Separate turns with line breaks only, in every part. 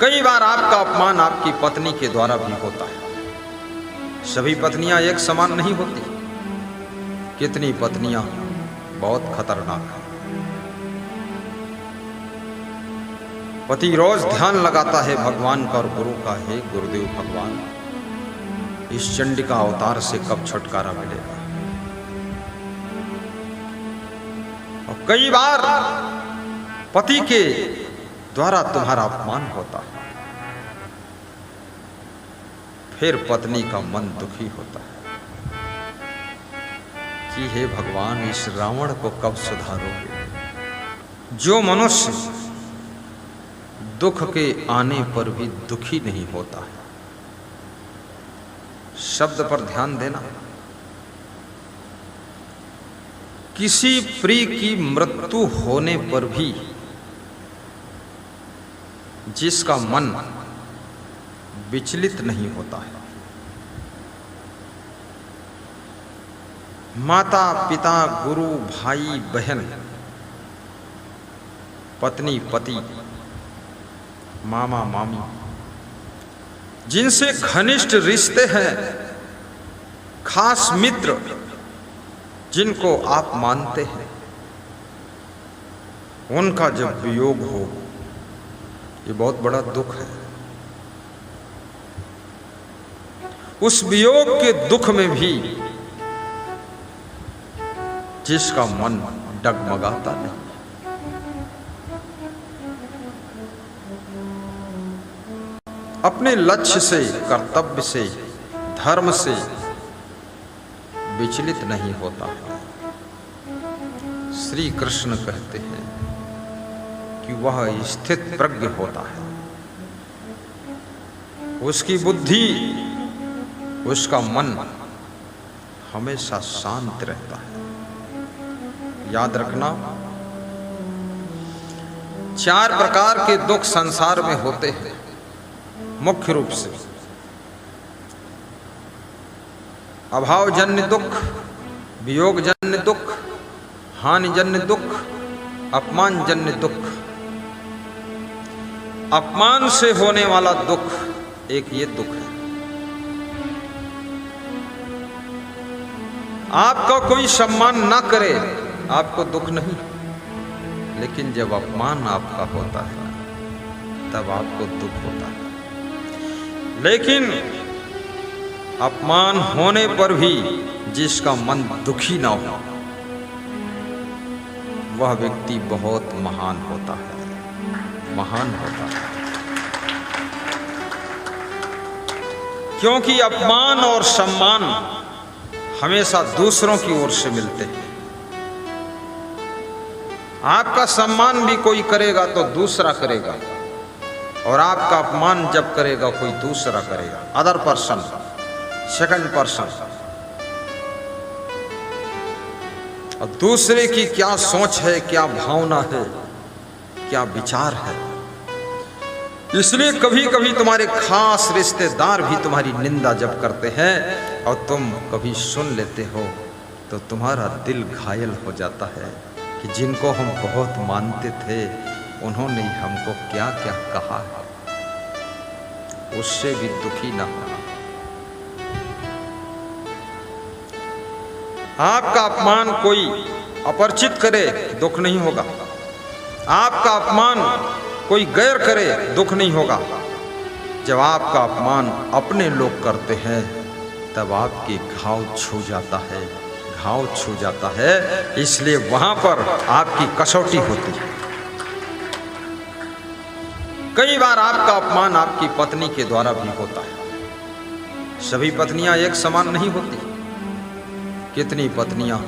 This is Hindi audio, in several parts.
कई बार आपका अपमान आपकी पत्नी के द्वारा भी होता है। सभी पत्नियां एक समान नहीं होती। कितनी पत्नियां बहुत खतरनाक हैं। पति रोज ध्यान लगाता है भगवान का और गुरु का, हे गुरुदेव भगवान, इस चंडिका अवतार से कब छुटकारा मिलेगा। और कई बार पति के द्वारा तुम्हारा अपमान होता है, फिर पत्नी का मन दुखी होता है कि हे भगवान, इस रावण को कब सुधारोगे। जो मनुष्य दुख के आने पर भी दुखी नहीं होता है, शब्द पर ध्यान देना, किसी प्रिय की मृत्यु होने पर भी जिसका मन विचलित नहीं होता है, माता पिता गुरु भाई बहन पत्नी पति मामा मामी जिनसे घनिष्ठ रिश्ते हैं, खास मित्र जिनको आप मानते हैं, उनका जब वियोग हो, ये बहुत बड़ा दुख है। उस वियोग के दुख में भी जिसका मन डगमगाता नहीं, अपने लक्ष्य से, कर्तव्य से, धर्म से विचलित नहीं होता। श्री कृष्ण कहते हैं कि वह स्थित प्रज्ञ होता है, उसकी बुद्धि, उसका मन हमेशा शांत रहता है। याद रखना, 4 प्रकार के दुख संसार में होते हैं मुख्य रूप से। अभावजन्य दुख, वियोगजन्य दुख, हानिजन्य दुख, अपमानजन्य दुख। अपमान से होने वाला दुख एक ये दुख है। आपका कोई सम्मान ना करे, आपको दुख नहीं, लेकिन जब अपमान आपका होता है तब आपको दुख होता है। लेकिन अपमान होने पर भी जिसका मन दुखी ना हो, वह व्यक्ति बहुत महान होता है, महान होता है। क्योंकि अपमान और सम्मान हमेशा दूसरों की ओर से मिलते हैं। आपका सम्मान भी कोई करेगा तो दूसरा करेगा, और आपका अपमान जब करेगा कोई दूसरा करेगा, अदर पर्सन, सेकंड पर्सन। और दूसरे की क्या सोच है, क्या भावना है, क्या विचार है, इसलिए कभी कभी तुम्हारे खास रिश्तेदार भी तुम्हारी निंदा जब करते हैं और तुम कभी सुन लेते हो तो तुम्हारा दिल घायल हो जाता है कि जिनको हम बहुत मानते थे उन्होंने हमको क्या क्या कहा है। उससे भी दुखी ना होना। आपका अपमान कोई अपरिचित करे, दुख नहीं होगा। आपका अपमान कोई गैर करे, दुख नहीं होगा। जब आपका अपमान अपने लोग करते हैं तब आपके घाव छू जाता है, घाव छू जाता है। इसलिए वहां पर आपकी कसौटी होती है। कई बार आपका अपमान आपकी पत्नी के द्वारा भी होता है। सभी पत्नियां एक समान नहीं होती। कितनी पत्नियां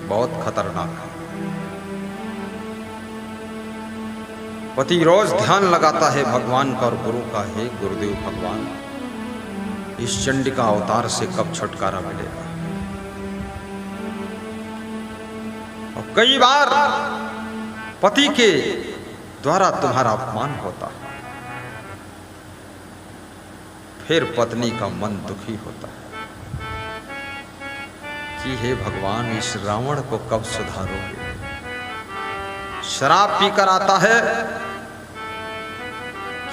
बहुत खतरनाक हैं। पति रोज ध्यान लगाता है भगवान का और गुरु का, हे गुरुदेव भगवान, इस चंडिका अवतार से कब छुटकारा मिलेगा। और कई बार पति के द्वारा तुम्हारा अपमान होता है, फिर पत्नी का मन दुखी होता है कि हे भगवान, इस रावण को कब सुधारोगे। शराब पीकर आता है,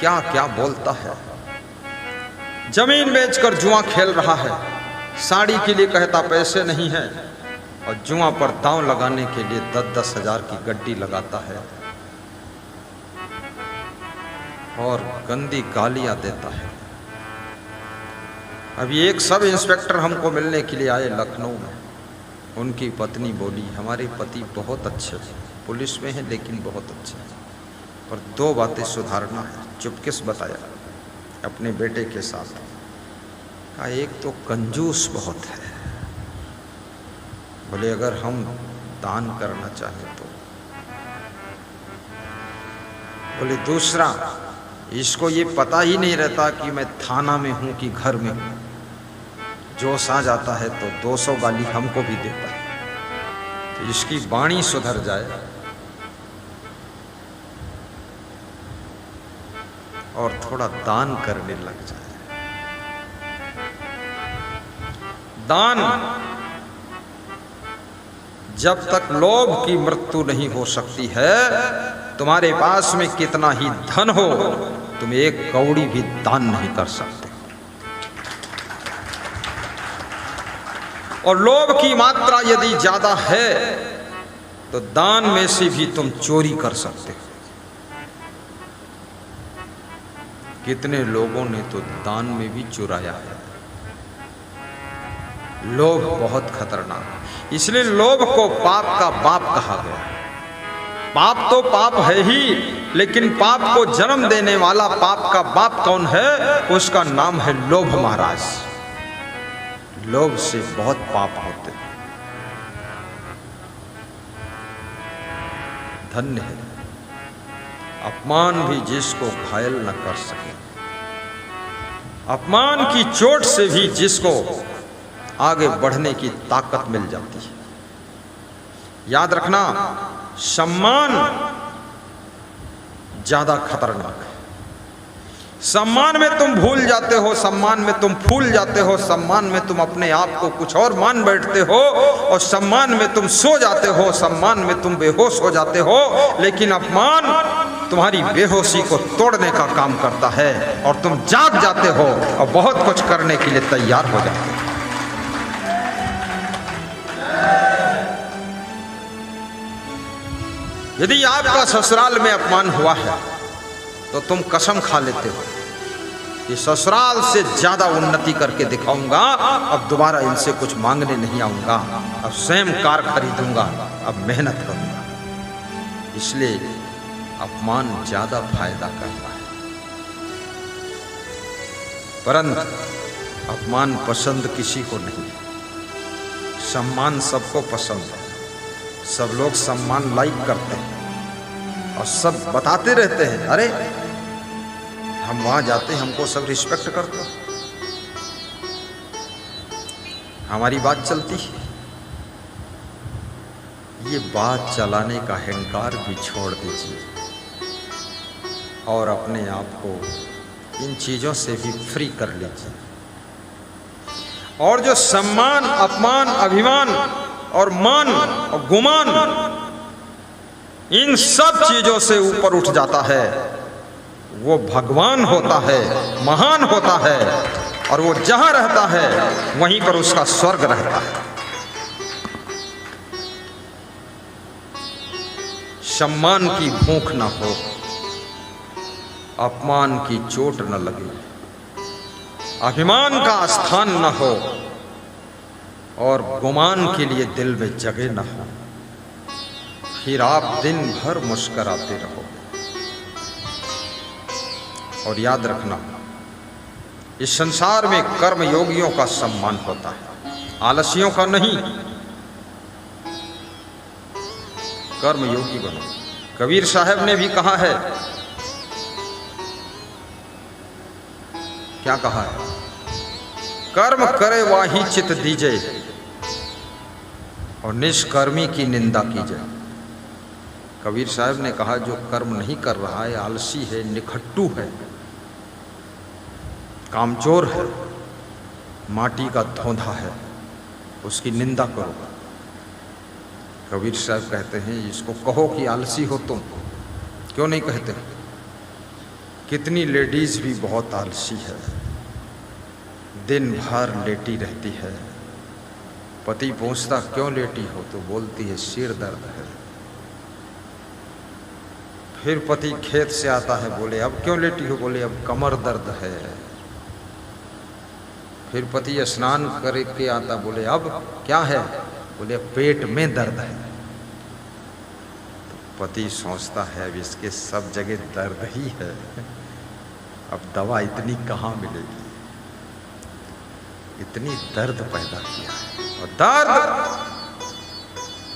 क्या क्या बोलता है। जमीन बेचकर जुआ खेल रहा है, साड़ी के लिए कहता पैसे नहीं है, और जुआ पर दांव लगाने के लिए 10-10 हजार की गड्डी लगाता है और गंदी गालियां देता है। अभी एक सब इंस्पेक्टर हमको मिलने के लिए आए लखनऊ में। उनकी पत्नी बोली, हमारे पति बहुत अच्छे हैं, पुलिस में हैं लेकिन बहुत अच्छे हैं, पर 2 बातें सुधारना है। चुपके से बताया अपने बेटे के साथ। कहा एक तो कंजूस बहुत है, बोले अगर हम दान करना चाहें तो। बोले दूसरा, इसको ये पता ही नहीं रहता कि मैं थाना में हूं कि घर में हूं। जोश आ जाता है तो 200 गाली हमको भी देता है, तो इसकी वाणी सुधर जाए और थोड़ा दान करने लग जाए। दान जब तक लोभ की मृत्यु नहीं हो सकती है, तुम्हारे पास में कितना ही धन हो, तुम 1 कौड़ी भी दान नहीं कर सकते। और लोभ की मात्रा यदि ज्यादा है तो दान में से भी तुम चोरी कर सकते हो। कितने लोगों ने तो दान में भी चुराया है। लोभ बहुत खतरनाक है, इसलिए लोभ को पाप का बाप कहा गया। पाप तो पाप है ही, लेकिन पाप को जन्म देने वाला पाप का बाप कौन है? उसका नाम है लोभ महाराज। लोभ से बहुत पाप होते हैं। धन्य है अपमान भी जिसको घायल न कर सके, अपमान की चोट से भी जिसको आगे बढ़ने की ताकत मिल जाती है। याद रखना, सम्मान ज्यादा खतरनाक है। सम्मान में तुम भूल जाते हो, सम्मान में तुम फूल जाते हो, सम्मान में तुम अपने आप को कुछ और मान बैठते हो, और सम्मान में तुम सो जाते हो, सम्मान में तुम बेहोश हो जाते हो। लेकिन अपमान तुम्हारी बेहोशी को तोड़ने का काम करता है और तुम जाग जाते हो और बहुत कुछ करने के लिए तैयार हो जाते हो। यदि आपका ससुराल में अपमान हुआ है तो तुम कसम खा लेते हो कि ससुराल से ज्यादा उन्नति करके दिखाऊंगा, अब दोबारा इनसे कुछ मांगने नहीं आऊंगा, अब स्वयं कार खरीदूंगा, अब मेहनत करूंगा। इसलिए अपमान ज्यादा फायदा करता है। परंतु अपमान पसंद किसी को नहीं, सम्मान सबको पसंद है। सब लोग सम्मान लाइक करते हैं और सब बताते रहते हैं, अरे हम वहां जाते हैं, हमको सब रिस्पेक्ट करते हैं, हमारी बात चलती है। ये बात चलाने का अहंकार भी छोड़ दीजिए और अपने आप को इन चीजों से भी फ्री कर लीजिए। और जो सम्मान, अपमान, अभिमान और मान और गुमान, इन सब चीजों से ऊपर उठ जाता है, वो भगवान होता है, महान होता है, और वो जहां रहता है वहीं पर उसका स्वर्ग रहता है। सम्मान की भूख न हो, अपमान की चोट न लगे, अभिमान का स्थान न हो और गुमान के लिए दिल में जगह न हो, फिर आप दिन भर मुस्कराते रहो। और याद रखना, इस संसार में कर्म योगियों का सम्मान होता है, आलसियों का नहीं। कर्म योगी बनो। कबीर साहब ने भी कहा है, क्या कहा है? कर्म करे वाही चित दीजे और निष्कर्मी की निंदा कीजिए। कबीर साहब ने कहा, जो कर्म नहीं कर रहा है, आलसी है, निखट्टू है, कामचोर है, माटी का धोंधा है, उसकी निंदा करो। कबीर साहब कहते हैं, इसको कहो कि आलसी हो तुम, क्यों नहीं कहते? कितनी लेडीज भी बहुत आलसी है, दिन भर लेटी रहती है। पति पूछता क्यों लेटी हो, तो बोलती है सिर दर्द है। फिर पति खेत से आता है, बोले अब क्यों लेटी हो, बोले अब कमर दर्द है। फिर पति स्नान करके आता, बोले अब क्या है, बोले पेट में दर्द है। तो पति सोचता है अब इसके सब जगह दर्द ही है, अब दवा इतनी कहाँ मिलेगी, इतनी दर्द पैदा किया है। और दर्द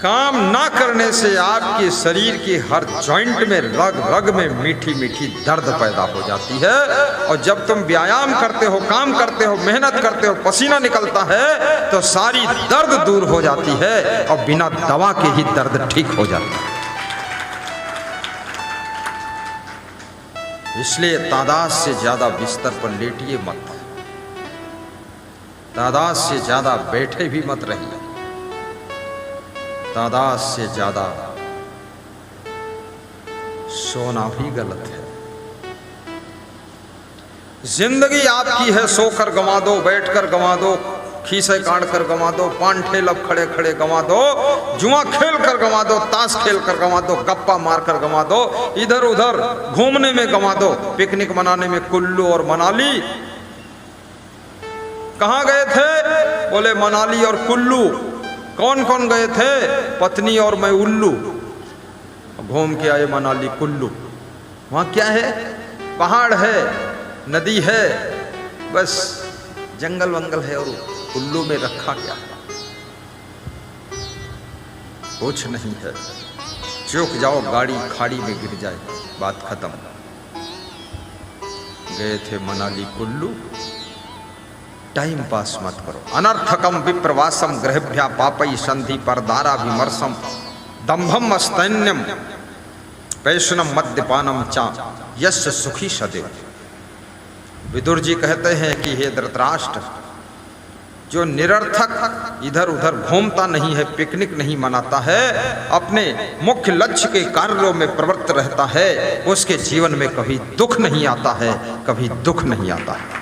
काम ना करने से आपके शरीर की हर जॉइंट में, रग रग में मीठी मीठी दर्द पैदा हो जाती है। और जब तुम व्यायाम करते हो, काम करते हो, मेहनत करते हो, पसीना निकलता है, तो सारी दर्द दूर हो जाती है और बिना दवा के ही दर्द ठीक हो जाता है। इसलिए तादाद से ज्यादा बिस्तर पर लेटिए मत, तादाद से ज्यादा बैठे भी मत रहिए, तादाद से ज्यादा सोना भी गलत है। जिंदगी आपकी है, सोकर गंवा दो, बैठकर गंवा दो, खीसे काट कर गंवा दो, पान ठेलब खड़े खड़े गंवा दो, जुआ खेल कर गंवा दो, ताश खेल कर गंवा दो, गप्पा मार कर गंवा दो, इधर उधर घूमने में गंवा दो, पिकनिक मनाने में कुल्लू और मनाली। कहाँ गए थे, बोले मनाली और कुल्लू। कौन कौन गए थे, पत्नी और मैं उल्लू। घूम के आए मनाली कुल्लू। वहाँ क्या है, पहाड़ है, नदी है, बस जंगल वंगल है, और कुल्लू में रखा क्या है, कुछ नहीं है। चूक जाओ, गाड़ी खाड़ी में गिर जाए, बात खत्म। गए थे मनाली कुल्लू, टाइम पास मत करो। अनर्थकम विप्रवासम गृहभ्या पापई संधि परदारा विमर्शम दंभम स्तैन्यम पैशनम मद्यपानम चा यश सुखी सदैव। विदुर जी कहते हैं कि हे धृतराष्ट्र, जो निरर्थक इधर उधर घूमता नहीं है, पिकनिक नहीं मनाता है, अपने मुख्य लक्ष्य के कार्यों में प्रवृत्त रहता है, उसके जीवन में कभी दुख नहीं आता है, कभी दुख नहीं आता है।